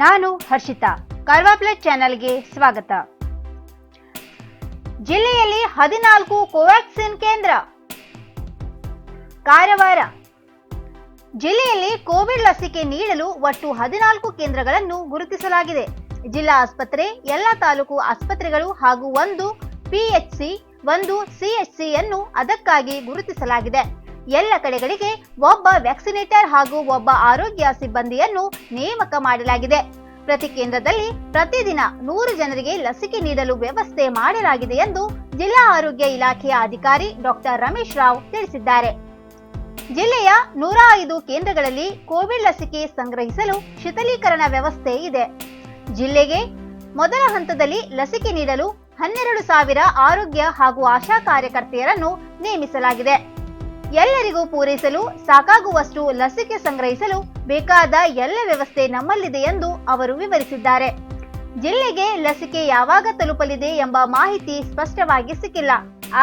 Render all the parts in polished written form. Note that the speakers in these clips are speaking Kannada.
ನಾನು ಹರ್ಷಿತಾ, ಕರ್ವಾ ಪ್ಲಸ್ ಚಾನೆಲ್ಗೆ ಸ್ವಾಗತ. ಜಿಲ್ಲೆಯಲ್ಲಿ 14 ಕೋವ್ಯಾಕ್ಸಿನ್ ಕೇಂದ್ರ. ಕಾರವಾರ ಜಿಲ್ಲೆಯಲ್ಲಿ ಕೋವಿಡ್ ಲಸಿಕೆ ನೀಡಲು ಒಟ್ಟು 14 ಕೇಂದ್ರಗಳನ್ನು ಗುರುತಿಸಲಾಗಿದೆ. ಜಿಲ್ಲಾ ಆಸ್ಪತ್ರೆ, ಎಲ್ಲ ತಾಲೂಕು ಆಸ್ಪತ್ರೆಗಳು ಹಾಗೂ 1 ಪಿಎಚ್ಸಿ, 1 ಸಿಎಚ್ಸಿಯನ್ನು ಅದಕ್ಕಾಗಿ ಗುರುತಿಸಲಾಗಿದೆ. ಎಲ್ಲ ಕಡೆಗಳಿಗೆ ಒಬ್ಬ ವ್ಯಾಕ್ಸಿನೇಟರ್ ಹಾಗೂ ಒಬ್ಬ ಆರೋಗ್ಯ ಸಿಬ್ಬಂದಿಯನ್ನು ನೇಮಕ ಮಾಡಲಾಗಿದೆ. ಪ್ರತಿ ಕೇಂದ್ರದಲ್ಲಿ ಪ್ರತಿದಿನ 100 ಜನರಿಗೆ ಲಸಿಕೆ ನೀಡಲು ವ್ಯವಸ್ಥೆ ಮಾಡಲಾಗಿದೆ ಎಂದು ಜಿಲ್ಲಾ ಆರೋಗ್ಯ ಇಲಾಖೆಯ ಅಧಿಕಾರಿ ಡಾಕ್ಟರ್ ರಮೇಶ್ ರಾವ್ ತಿಳಿಸಿದ್ದಾರೆ. ಜಿಲ್ಲೆಯ 105 ಕೇಂದ್ರಗಳಲ್ಲಿ ಕೋವಿಡ್ ಲಸಿಕೆ ಸಂಗ್ರಹಿಸಲು ಶೀತಲೀಕರಣ ವ್ಯವಸ್ಥೆ ಇದೆ. ಜಿಲ್ಲೆಗೆ ಮೊದಲ ಹಂತದಲ್ಲಿ ಲಸಿಕೆ ನೀಡಲು 12,000 ಆರೋಗ್ಯ ಹಾಗೂ ಆಶಾ ಕಾರ್ಯಕರ್ತೆಯರನ್ನು ನೇಮಿಸಲಾಗಿದೆ. ಎಲ್ಲರಿಗೂ ಪೂರೈಸಲು ಸಾಕಾಗುವಷ್ಟು ಲಸಿಕೆ ಸಂಗ್ರಹಿಸಲು ಬೇಕಾದ ಎಲ್ಲ ವ್ಯವಸ್ಥೆ ನಮ್ಮಲ್ಲಿದೆ ಎಂದು ಅವರು ವಿವರಿಸಿದ್ದಾರೆ. ಜಿಲ್ಲೆಗೆ ಲಸಿಕೆ ಯಾವಾಗ ತಲುಪಲಿದೆ ಎಂಬ ಮಾಹಿತಿ ಸ್ಪಷ್ಟವಾಗಿ ಸಿಕ್ಕಿಲ್ಲ.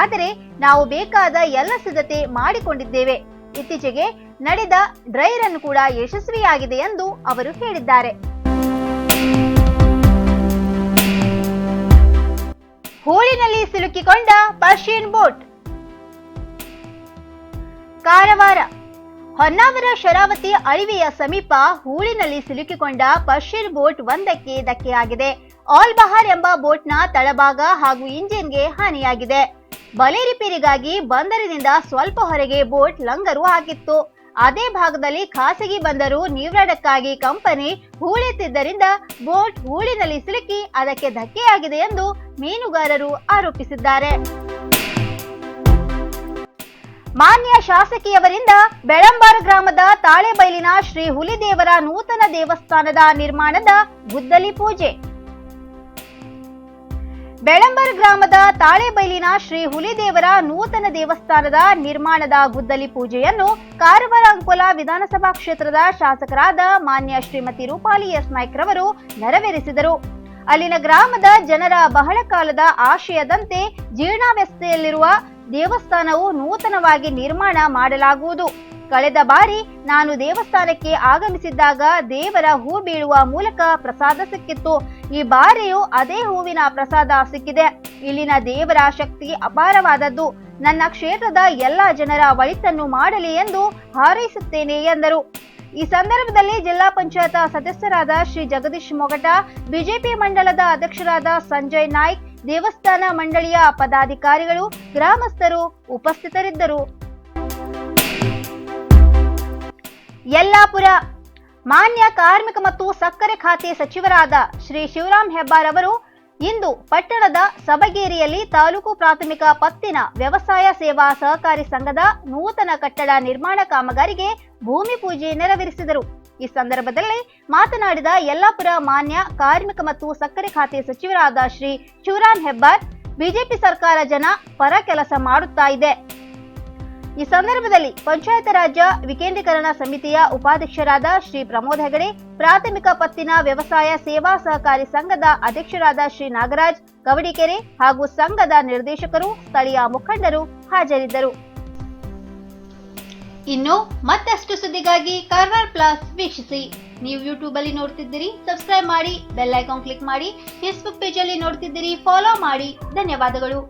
ಆದರೆ ನಾವು ಬೇಕಾದ ಎಲ್ಲ ಸಿದ್ಧತೆ ಮಾಡಿಕೊಂಡಿದ್ದೇವೆ. ಇತ್ತೀಚೆಗೆ ನಡೆದ ಡ್ರೈ ರನ್ ಕೂಡ ಯಶಸ್ವಿಯಾಗಿದೆ ಎಂದು ಅವರು ಹೇಳಿದ್ದಾರೆ. ಹೂಳಿನಲ್ಲಿ ಸಿಲುಕಿಕೊಂಡ ಪರ್ಷಿಯನ್ ಬೋಟ್. ಕಾರವಾರ ಹೊನ್ನಾವರ ಶರಾವತಿ ಅಳಿವೆಯ ಸಮೀಪ ಹೂಳಿನಲ್ಲಿ ಸಿಲುಕಿಕೊಂಡ ಪರ್ಷಿಯನ್ ಬೋಟ್ ಒಂದಕ್ಕೆ ಧಕ್ಕೆಯಾಗಿದೆ. ಆಲ್ ಬಹಾರ್ ಎಂಬ ಬೋಟ್ನ ತಳಭಾಗ ಹಾಗೂ ಇಂಜಿನ್ಗೆ ಹಾನಿಯಾಗಿದೆ. ಬಲೆ ರಿಪೇರಿಗಾಗಿ ಬಂದರಿನಿಂದ ಸ್ವಲ್ಪ ಹೊರಗೆ ಬೋಟ್ ಲಂಗರು ಹಾಕಿತ್ತು. ಅದೇ ಭಾಗದಲ್ಲಿ ಖಾಸಗಿ ಬಂದರು ನೀವ್ರಾಡಕ್ಕಾಗಿ ಕಂಪನಿ ಹೂಳೆತ್ತಿದ್ದರಿಂದ ಬೋಟ್ ಹೂಳಿನಲ್ಲಿ ಸಿಲುಕಿ ಅದಕ್ಕೆ ಧಕ್ಕೆಯಾಗಿದೆ ಎಂದು ಮೀನುಗಾರರು ಆರೋಪಿಸಿದ್ದಾರೆ. ಮಾನ್ಯ ಶಾಸಕಿಯವರಿಂದ ಬೆಳಂಬಾರ ಗ್ರಾಮದ ತಾಳೆಬೈಲಿನ ಶ್ರೀ ಹುಲಿದೇವರ ನೂತನ ದೇವಸ್ಥಾನದ ನಿರ್ಮಾಣದ ಗುದ್ದಲಿ ಪೂಜೆ. ಬೆಳಂಬಾರ ಗ್ರಾಮದ ತಾಳೆಬೈಲಿನ ಶ್ರೀ ಹುಲಿದೇವರ ನೂತನ ದೇವಸ್ಥಾನದ ನಿರ್ಮಾಣದ ಗುದ್ದಲಿ ಪೂಜೆಯನ್ನು ಕಾರವಾರ ಅಂಕೋಲ ವಿಧಾನಸಭಾ ಕ್ಷೇತ್ರದ ಶಾಸಕರಾದ ಮಾನ್ಯ ಶ್ರೀಮತಿ ರೂಪಾಲಿ ಎಸ್ ನಾಯ್ಕ್ ರವರು ನೆರವೇರಿಸಿದರು. ಅಲ್ಲಿನ ಗ್ರಾಮದ ಜನರ ಬಹಳ ಕಾಲದ ಆಶಯದಂತೆ ಜೀರ್ಣಾವಸ್ಥೆಯಲ್ಲಿರುವ ದೇವಸ್ಥಾನವು ನೂತನವಾಗಿ ನಿರ್ಮಾಣ ಮಾಡಲಾಗುವುದು. ಕಳೆದ ಬಾರಿ ನಾನು ದೇವಸ್ಥಾನಕ್ಕೆ ಆಗಮಿಸಿದ್ದಾಗ ದೇವರ ಹೂ ಬೀಳುವ ಮೂಲಕ ಪ್ರಸಾದ ಸಿಕ್ಕಿತ್ತು. ಈ ಬಾರಿಯೂ ಅದೇ ಹೂವಿನ ಪ್ರಸಾದ ಸಿಕ್ಕಿದೆ. ಇಲ್ಲಿನ ದೇವರ ಶಕ್ತಿ ಅಪಾರವಾದದ್ದು. ನನ್ನ ಕ್ಷೇತ್ರದ ಎಲ್ಲ ಜನರ ಒಳಿತನ್ನು ಮಾಡಲಿ ಎಂದು ಹಾರೈಸುತ್ತೇನೆ ಎಂದರು. ಈ ಸಂದರ್ಭದಲ್ಲಿ ಜಿಲ್ಲಾ ಪಂಚಾಯತ್ ಸದಸ್ಯರಾದ ಶ್ರೀ ಜಗದೀಶ್ ಮೊಗಟ, ಬಿಜೆಪಿ ಮಂಡಲದ ಅಧ್ಯಕ್ಷರಾದ ಸಂಜಯ್ ನಾಯ್ಕ್, ದೇವಸ್ಥಾನ ಮಂಡಳಿಯ ಪದಾಧಿಕಾರಿಗಳು, ಗ್ರಾಮಸ್ಥರು ಉಪಸ್ಥಿತರಿದ್ದರು. ಯಲ್ಲಾಪುರ ಮಾನ್ಯ ಕಾರ್ಮಿಕ ಮತ್ತು ಸಕ್ಕರೆ ಖಾತೆ ಸಚಿವರಾದ ಶ್ರೀ ಶಿವರಾಮ್ ಹೆಬ್ಬಾರ್ ಅವರು ಇಂದು ಪಟ್ಟಣದ ಸಬಗೇರಿಯಲ್ಲಿ ತಾಲೂಕು ಪ್ರಾಥಮಿಕ ಪತ್ತಿನ ವ್ಯವಸಾಯ ಸೇವಾ ಸಹಕಾರಿ ಸಂಘದ ನೂತನ ಕಟ್ಟಡ ನಿರ್ಮಾಣ ಕಾಮಗಾರಿಗೆ ಭೂಮಿ ಪೂಜೆ ನೆರವೇರಿಸಿದರು. ಈ ಸಂದರ್ಭದಲ್ಲಿ ಮಾತನಾಡಿದ ಯಲ್ಲಾಪುರ ಮಾನ್ಯ ಕಾರ್ಮಿಕ ಮತ್ತು ಸಕ್ಕರೆ ಖಾತೆ ಸಚಿವರಾದ ಶ್ರೀ ಶಿವರಾಮ್ ಹೆಬ್ಬಾರ್, ಬಿಜೆಪಿ ಸರ್ಕಾರ ಜನ ಪರ ಕೆಲಸ ಮಾಡುತ್ತಾ ಇದೆ. ಈ ಸಂದರ್ಭದಲ್ಲಿ ಪಂಚಾಯತ್ ರಾಜ್ಯ ವಿಕೇಂದ್ರೀಕರಣ ಸಮಿತಿಯ ಉಪಾಧ್ಯಕ್ಷರಾದ ಶ್ರೀ ಪ್ರಮೋದ್ ಹೆಗಡೆ, ಪ್ರಾಥಮಿಕ ಪತ್ತಿನ ವ್ಯವಸಾಯ ಸೇವಾ ಸಹಕಾರಿ ಸಂಘದ ಅಧ್ಯಕ್ಷರಾದ ಶ್ರೀ ನಾಗರಾಜ್ ಕವಡಿಕೆರೆ ಹಾಗೂ ಸಂಘದ ನಿರ್ದೇಶಕರು, ಸ್ಥಳೀಯ ಮುಖಂಡರು ಹಾಜರಿದ್ದರು. ಇನ್ನು ಮತ್ತಷ್ಟು ಸುದ್ದಿಗಾಗಿ ಕರ್ವಾರ್ ಪ್ಲಸ್ ವೀಕ್ಷಿಸಿ. ನೀವು ಯೂಟ್ಯೂಬ್ ಅಲ್ಲಿ ನೋಡ್ತಿದ್ದೀರಿ, ಸಬ್ಸ್ಕ್ರೈಬ್ ಮಾಡಿ, ಬೆಲ್ ಐಕಾನ್ ಕ್ಲಿಕ್ ಮಾಡಿ. ಫೇಸ್ಬುಕ್ ಪೇಜ್ ಅಲ್ಲಿ ನೋಡ್ತಿದ್ದೀರಿ, ಫಾಲೋ ಮಾಡಿ. ಧನ್ಯವಾದಗಳು.